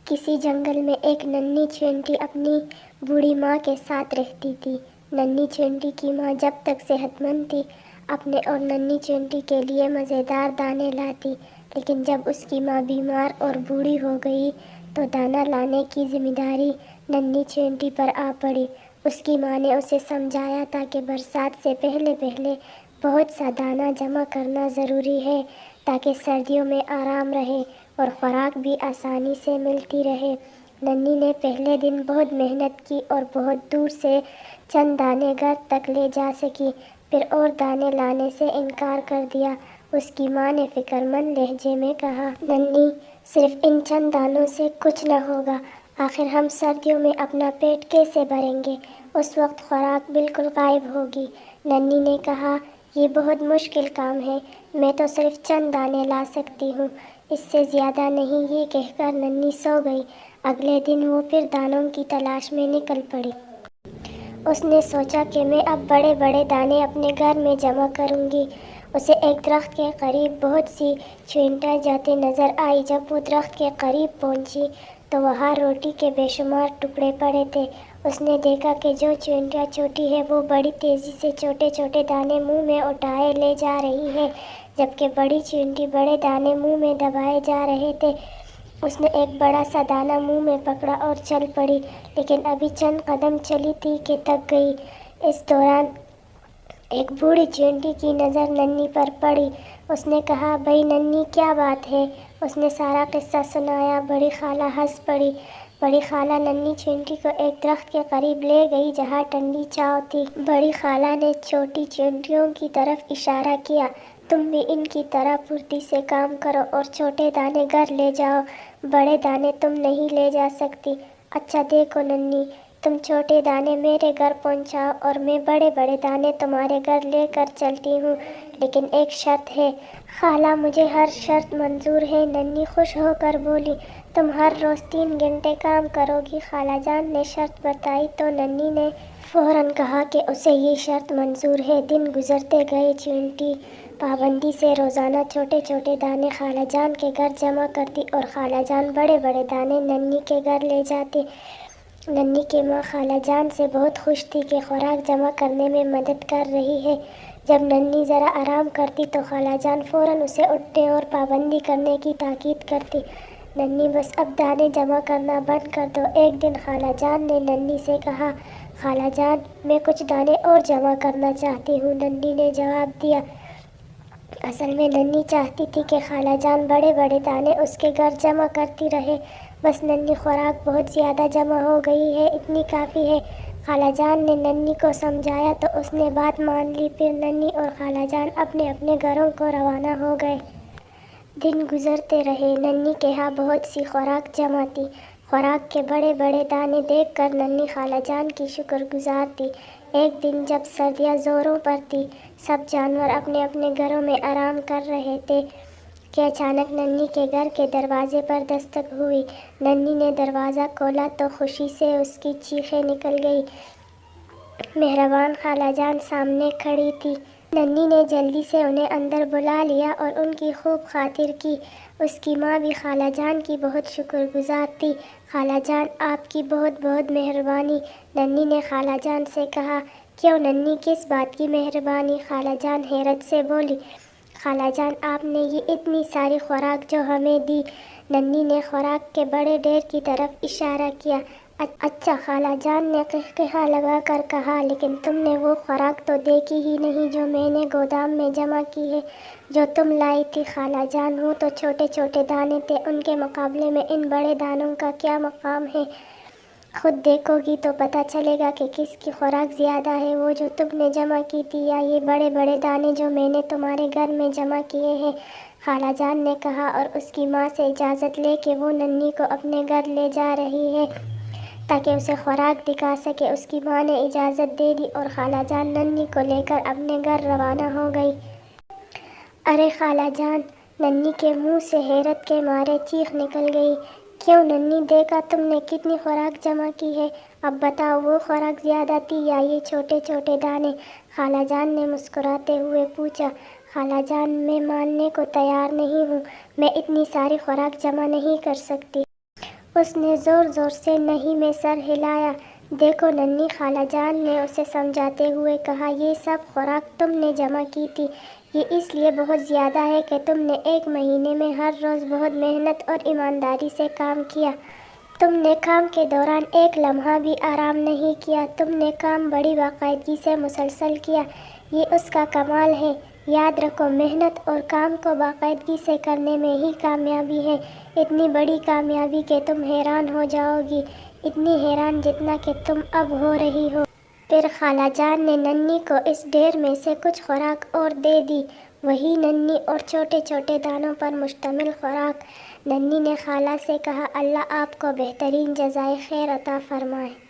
کسی جنگل میں ایک ننھی چینٹی اپنی بوڑھی ماں کے ساتھ رہتی تھی۔ ننھی چینٹی کی ماں جب تک صحت مند تھی اپنے اور ننھی چینٹی کے لیے مزیدار دانے لاتی، لیکن جب اس کی ماں بیمار اور بوڑھی ہو گئی تو دانا لانے کی ذمہ داری ننھی چینٹی پر آ پڑی۔ اس کی ماں نے اسے سمجھایا تھا کہ برسات سے پہلے بہت سا دانا جمع کرنا ضروری ہے تاکہ سردیوں میں آرام رہے اور خوراک بھی آسانی سے ملتی رہے۔ ننھی نے پہلے دن بہت محنت کی اور بہت دور سے چند دانے گھر تک لے جا سکی، پھر اور دانے لانے سے انکار کر دیا۔ اس کی ماں نے فکر مند لہجے میں کہا، ننھی، صرف ان چند دانوں سے کچھ نہ ہوگا، آخر ہم سردیوں میں اپنا پیٹ کیسے بھریں گے؟ اس وقت خوراک بالکل غائب ہوگی۔ ننھی نے کہا، یہ بہت مشکل کام ہے، میں تو صرف چند دانے لا سکتی ہوں، اس سے زیادہ نہیں۔ یہ کہہ کر ننھی سو گئی۔ اگلے دن وہ پھر دانوں کی تلاش میں نکل پڑی۔ اس نے سوچا کہ میں اب بڑے بڑے دانے اپنے گھر میں جمع کروں گی۔ اسے ایک درخت کے قریب بہت سی چیونٹیاں جاتی نظر آئی۔ جب وہ درخت کے قریب پہنچی تو وہاں روٹی کے بے شمار ٹکڑے پڑے تھے۔ اس نے دیکھا کہ جو چیونٹیاں چھوٹی ہے وہ بڑی تیزی سے چھوٹے چھوٹے دانے منہ میں اٹھائے لے جا رہی ہے، جبکہ بڑی چیونٹی بڑے دانے منہ میں دبائے جا رہے تھے۔ اس نے ایک بڑا سا دانہ منہ میں پکڑا اور چل پڑی، لیکن ابھی چند قدم چلی تھی کہ تھک گئی۔ اس دوران ایک بوڑھی چیونٹی کی نظر ننھی پر پڑی۔ اس نے کہا، بھئی ننھی، کیا بات ہے؟ اس نے سارا قصہ سنایا۔ بڑی خالہ ہنس پڑی۔ بڑی خالہ ننھی چیونٹی کو ایک درخت کے قریب لے گئی جہاں ٹھنڈی چھاؤں تھی۔ بڑی خالہ نے چھوٹی چیونٹیوں کی طرف اشارہ کیا، تم بھی ان کی طرح پھرتی سے کام کرو اور چھوٹے دانے گھر لے جاؤ، بڑے دانے تم نہیں لے جا سکتی۔ اچھا دیکھو ننھی، تم چھوٹے دانے میرے گھر پہنچاؤ اور میں بڑے بڑے دانے تمہارے گھر لے کر چلتی ہوں، لیکن ایک شرط ہے۔ خالہ، مجھے ہر شرط منظور ہے، ننھی خوش ہو کر بولی۔ تم ہر روز 3 گھنٹے کام کرو گی۔ خالہ جان نے شرط بتائی تو ننھی نے فوراً کہا کہ اسے یہ شرط منظور ہے۔ دن گزرتے گئے۔ چیونٹی پابندی سے روزانہ چھوٹے چھوٹے دانے خالہ جان کے گھر جمع کرتی اور خالہ جان بڑے بڑے دانے ننھی کے گھر لے جاتی۔ ننھی کی ماں خالہ جان سے بہت خوش تھی کہ خوراک جمع کرنے میں مدد کر رہی ہے۔ جب ننھی ذرا آرام کرتی تو خالہ جان فوراً اسے اٹھنے اور پابندی کرنے کی تاکید کرتی۔ ننھی، بس اب دانے جمع کرنا بند کر دو۔ ایک دن خالہ جان نے ننھی سے کہا، خالہ جان، میں کچھ دانے اور جمع کرنا چاہتی ہوں۔ ننھی نے جواب دیا، اصل میں ننھی چاہتی تھی کہ خالہ جان بڑے بڑے دانے اس کے گھر جمع کرتی رہے۔ بس ننھی، خوراک بہت زیادہ جمع ہو گئی ہے، اتنی کافی ہے۔ خالہ جان نے ننھی کو سمجھایا تو اس نے بات مان لی۔ پھر ننھی اور خالہ جان اپنے اپنے گھروں کو روانہ ہو گئے۔ دن گزرتے رہے۔ ننھی کے ہاں بہت سی خوراک جمع تھی۔ خوراک کے بڑے بڑے دانے دیکھ کر ننھی خالہ جان کی شکر گزار تھی۔ ایک دن جب سردیاں زوروں پر تھیں، سب جانور اپنے اپنے گھروں میں آرام کر رہے تھے کہ اچانک ننھی کے گھر کے دروازے پر دستک ہوئی۔ ننھی نے دروازہ کھولا تو خوشی سے اس کی چیخیں نکل گئیں۔ مہربان خالہ جان سامنے کھڑی تھی۔ ننھی نے جلدی سے انہیں اندر بلا لیا اور ان کی خوب خاطر کی۔ اس کی ماں بھی خالہ جان کی بہت شکر گزار تھی۔ خالہ جان، آپ کی بہت بہت مہربانی۔ ننھی نے خالہ جان سے کہا، کیوں ننھی، کس بات کی مہربانی؟ خالہ جان حیرت سے بولی، خالہ جان، آپ نے یہ اتنی ساری خوراک جو ہمیں دی۔ ننھی نے خوراک کے بڑے ڈھیر کی طرف اشارہ کیا۔ اچھا، خالہ جان نے قہقہا لگا کر کہا، لیکن تم نے وہ خوراک تو دیکھی ہی نہیں جو میں نے گودام میں جمع کی ہے، جو تم لائی تھی۔ خالہ جان، وہ تو چھوٹے چھوٹے دانے تھے، ان کے مقابلے میں ان بڑے دانوں کا کیا مقام ہے؟ خود دیکھو گی تو پتہ چلے گا کہ کس کی خوراک زیادہ ہے، وہ جو تم نے جمع کی تھی یا یہ بڑے بڑے دانے جو میں نے تمہارے گھر میں جمع کیے ہیں؟ خالہ جان نے کہا اور اس کی ماں سے اجازت لے کے وہ ننھی کو اپنے گھر لے جا رہی ہے تاکہ اسے خوراک دکھا سکے۔ اس کی ماں نے اجازت دے دی اور خالہ جان ننھی کو لے کر اپنے گھر روانہ ہو گئی۔ ارے خالہ جان، ننھی کے منہ سے حیرت کے مارے چیخ نکل گئی۔ کیوں ننھی، دیکھا تم نے کتنی خوراک جمع کی ہے؟ اب بتاؤ، وہ خوراک زیادہ تھی یا یہ چھوٹے چھوٹے دانے؟ خالہ جان نے مسکراتے ہوئے پوچھا۔ خالہ جان، میں ماننے کو تیار نہیں ہوں، میں اتنی ساری خوراک جمع نہیں کر سکتی۔ اس نے زور زور سے نہیں میں سر ہلایا۔ دیکھو ننھی، خالہ جان نے اسے سمجھاتے ہوئے کہا، یہ سب خوراک تم نے جمع کی تھی، یہ اس لیے بہت زیادہ ہے کہ تم نے ایک مہینے میں ہر روز بہت محنت اور ایمانداری سے کام کیا۔ تم نے کام کے دوران ایک لمحہ بھی آرام نہیں کیا، تم نے کام بڑی باقاعدگی سے مسلسل کیا، یہ اس کا کمال ہے۔ یاد رکھو، محنت اور کام کو باقاعدگی سے کرنے میں ہی کامیابی ہے، اتنی بڑی کامیابی کہ تم حیران ہو جاؤ گی، اتنی حیران جتنا کہ تم اب ہو رہی ہو۔ پھر خالہ جان نے ننھی کو اس ڈھیر میں سے کچھ خوراک اور دے دی، وہی ننھی اور چھوٹے چھوٹے دانوں پر مشتمل خوراک۔ ننھی نے خالہ سے کہا، اللہ آپ کو بہترین جزائے خیر عطا فرمائے۔